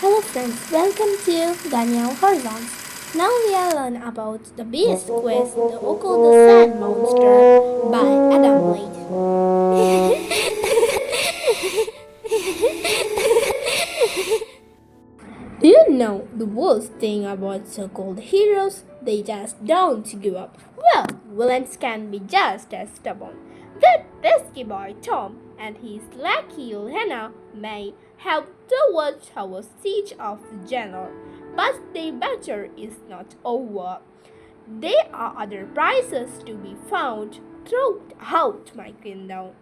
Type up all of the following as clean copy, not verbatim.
Hello friends, welcome to Daniel Horizons. Now we will learn about the beast quest, the Okko the Sand Monster by Adam Do you know the worst thing about so-called heroes? They just don't give up. Well, villains can be just as stubborn. That pesky boy Tom and his lackey Lena may have towards our siege of the general, but the battle is not over. There are other prizes to be found throughout my kingdom.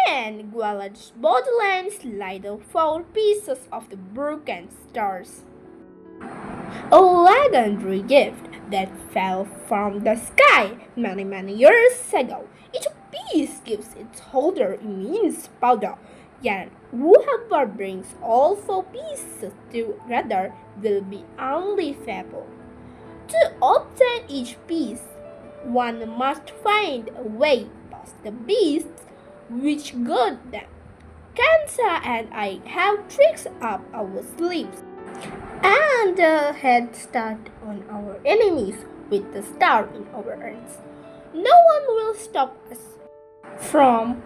And Gwalada's borderlands lie the four pieces of the broken stars. A legendary gift that fell from the sky many years ago. Each piece gives its holder immense power, yet whoever brings all four pieces together will be unbelievable. To obtain each piece, one must find a way past the beasts which guard them. Kansa and I have tricks up our sleeves and a head start on our enemies with the star in our hands. No one will stop us from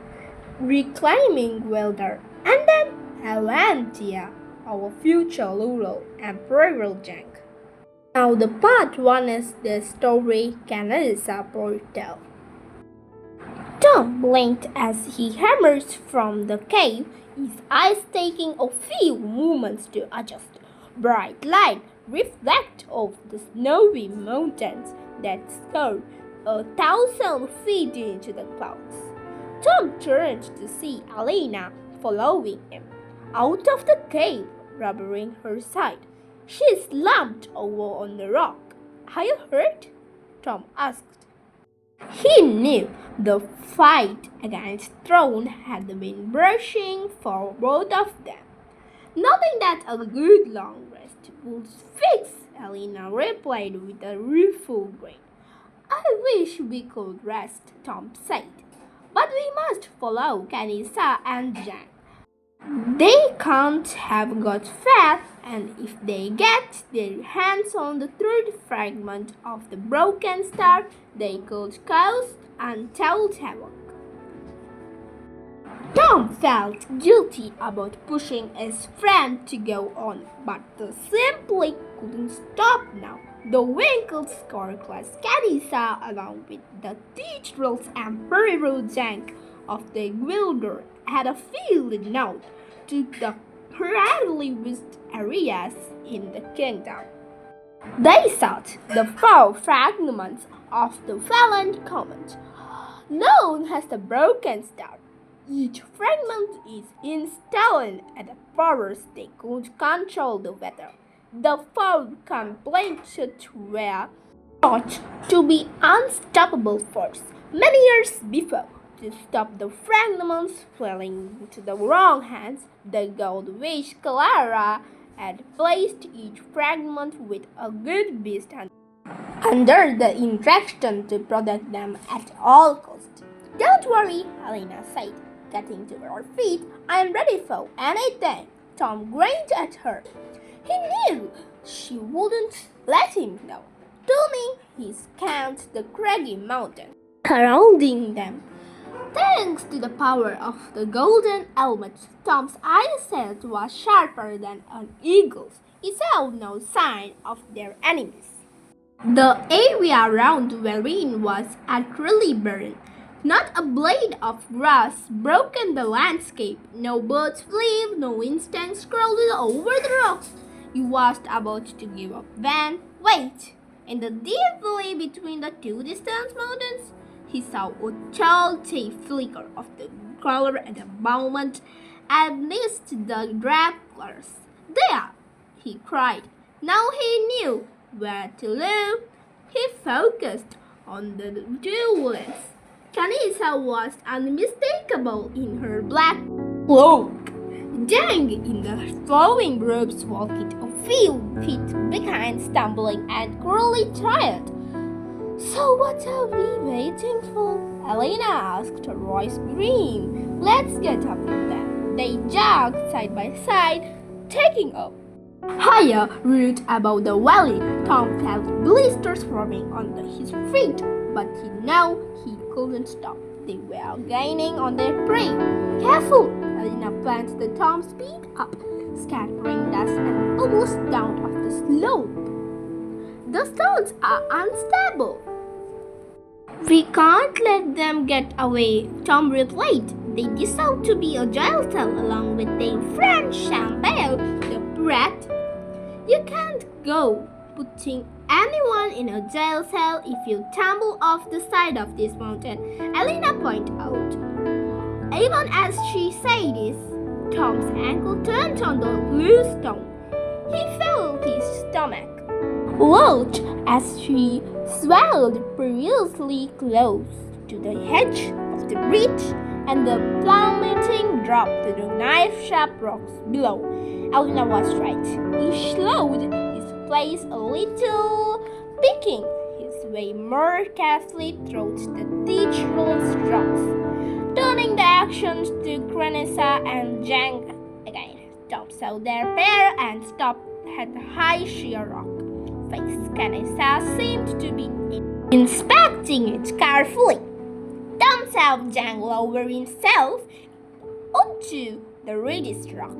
reclaiming Welder and then Avantia, our future Luro and Imperial Jank. Now the part one is the story Canalisa portal. Tom blinked as he emerged from the cave, his eyes taking a few moments to adjust. Bright light reflected off the snowy mountains that soared 1,000 feet into the clouds. Tom turned to see Alina following him. Out of the cave, rubbing her side, she slumped over on the rock. Are you hurt? Tom asked. He knew the fight against Throne had been brushing for both of them. Nothing that a good long rest would fix, Elena replied with a rueful grin. I wish we could rest, Tom said. But we must follow Kanisa and Jan. They can't have got fat, and if they get their hands on the third fragment of the broken star, they could cause untold havoc. Tom felt guilty about pushing his friend to go on, but they simply couldn't stop now. The wrinkled scar-class Kanisa, along with the teacher's and peripheral jank of the Gwilder, had a field note to the hurriedly vised areas in the kingdom. They sought the four fragments of the fallen comet, known as the Broken Star. Each fragment is installed at a power they could control the weather. The four completed were thought to be unstoppable force many years before. To stop the fragments falling into the wrong hands, the gold witch Clara had placed each fragment with a good beast under the instruction to protect them at all costs. Don't worry, Helena said, getting to her feet. I'm ready for anything. Tom grinned at her. He knew she wouldn't let him know. Turning, he scanned the craggy mountains surrounding them. Thanks to the power of the golden helmet, Tom's eyesight was sharper than an eagle's. He saw no sign of their enemies. The area around wherein was utterly barren. Not a blade of grass broke the landscape. No birds flew, no insects crawled over the rocks. He was about to give up when, wait! In the deep valley between the two distant mountains, he saw a telltale flicker of the color at the moment amidst the drab colors. There! He cried. Now he knew where to look. He focused on the two bullets. Kanisa was unmistakable in her black cloak. Jang in the flowing robes walked a few feet behind, stumbling and cruelly tired. So what are we waiting for? Elena asked, her voice grim. Let's get up with them. They jogged side by side taking a higher route above the valley. Tom felt blisters forming on his feet, but he knew he couldn't stop. They were gaining on their prey. Careful! Elena planned the Tom speed up, scattering dust and almost down off the slope. The stones are unstable. We can't let them get away, Tom replied. They deserve to be a jail cell along with their friend Champagne, the brat. You can't go putting anyone in a jail cell if you tumble off the side of this mountain, Elena pointed out. Even as she said this, Tom's ankle turned on the loose stone. He felt his stomach lurch as she swelled perilously close to the edge of the ridge and the plummeting drop to the knife-sharp rocks below. Elena was right. He slowed his pace a little, picking his way more carefully through the ditch-rolled rocks, turning the actions to Granessa and Jang again. Tom saw their pair and stopped at the high sheer rock face. Granessa seemed to be inspecting it carefully. Tom saw Jang lower himself onto the ridged rock,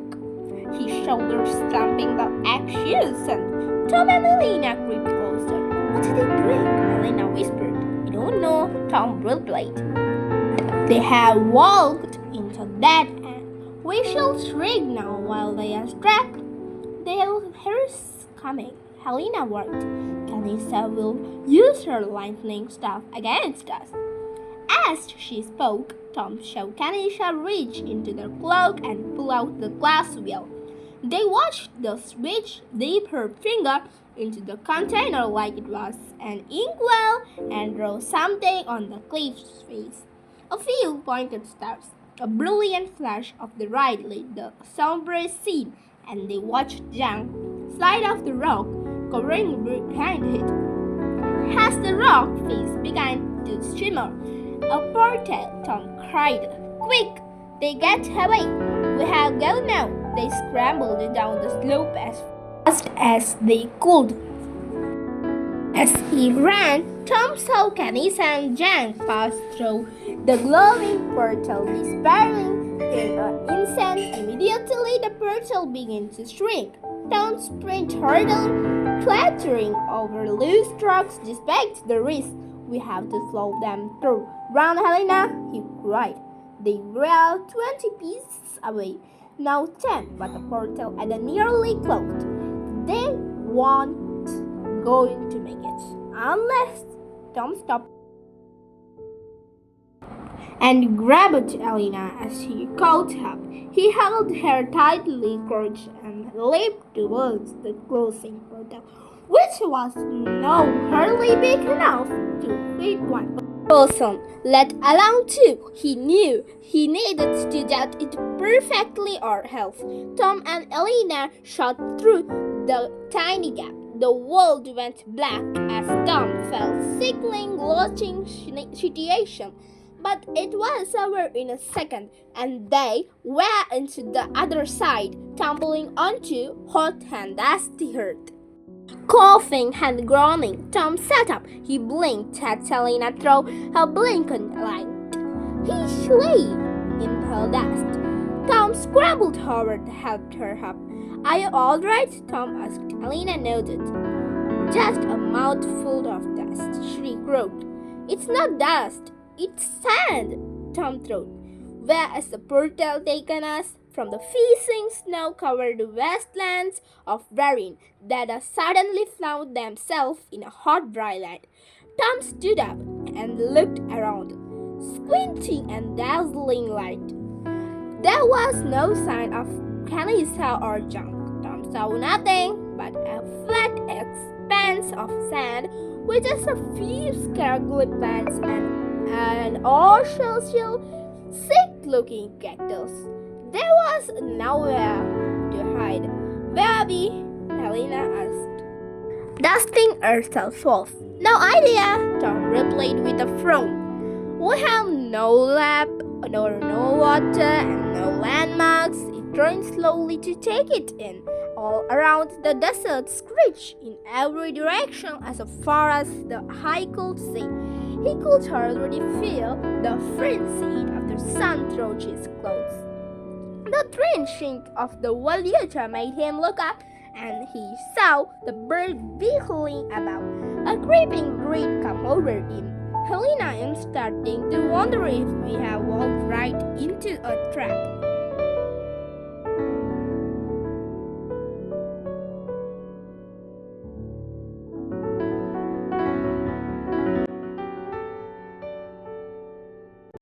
his shoulders slumping the axes, and Tom and Elena crept closer. What are they doing? Elena whispered. I don't know, Tom replied. They have walked into that end. We shall shriek now while they are trapped. They'll hear us coming. Helena worked. Kanisa will use her lightning staff against us. As she spoke, Tom saw Kanisha reach into their cloak and pull out the glass wheel. They watched the switch dip her finger into the container like it was an inkwell and draw something on the cliff's face. A few pointed stars, a brilliant flash of the light lit the somber scene, and they watched Jang slide off the rock, covering behind it. As the rock face began to shimmer, a portal, Tom cried. Quick! They get away! We have go now! They scrambled down the slope as fast as they could. As he ran, Tom saw Kanisa and Jang pass through the glowing portal, disappearing in an instant. Immediately, the portal began to shrink. Tom sprint hurdled, clattering over loose rocks despite the risk. We have to slow them through. Run, Helena! He cried. They were 20 pieces away, now 10, but the portal had nearly closed. They weren't going to make it unless Tom stopped and grabbed Elena as he caught up. He held her tightly clutched and leaped towards the closing portal, which was now hardly big enough to fit one person, let alone two. He knew he needed to get it perfectly or else. Tom and Elena shot through the tiny gap. The world went black as Tom felt sickling, lurching situation. But it was over in a second, and they were into the other side, tumbling onto hot and dusty earth. Coughing and groaning, Tom sat up. He blinked at Selena through her blinking light. He lay in her dust. Tom scrambled over to help her up. Are you all right? Tom asked. Elena nodded. Just a mouthful of dust, she croaked. It's not dust, it's sand, Tom thought. Where has the portal taken us? From the freezing snow-covered wastelands of barren that had suddenly found themselves in a hot dry land. Tom stood up and looked around, squinting and dazzling light. There was no sign of Kanisa or junk. Tom saw nothing but a flat expanse of sand with just a few scarecrow plants and an artificial, sick-looking cactus. There was nowhere to hide. Where are we? Helena asked, dusting herself off. No idea, Tom replied with a frown. We have no lab, no water, and no landmarks. It turned slowly to take it in. All around the desert screeched in every direction as far as the eye could see. He could already feel the frenzy of the sun through his clothes. The drenching of the water made him look up, and he saw the bird beetling about. A creeping dread come over him. Helena, I am starting to wonder if we have walked right into a trap.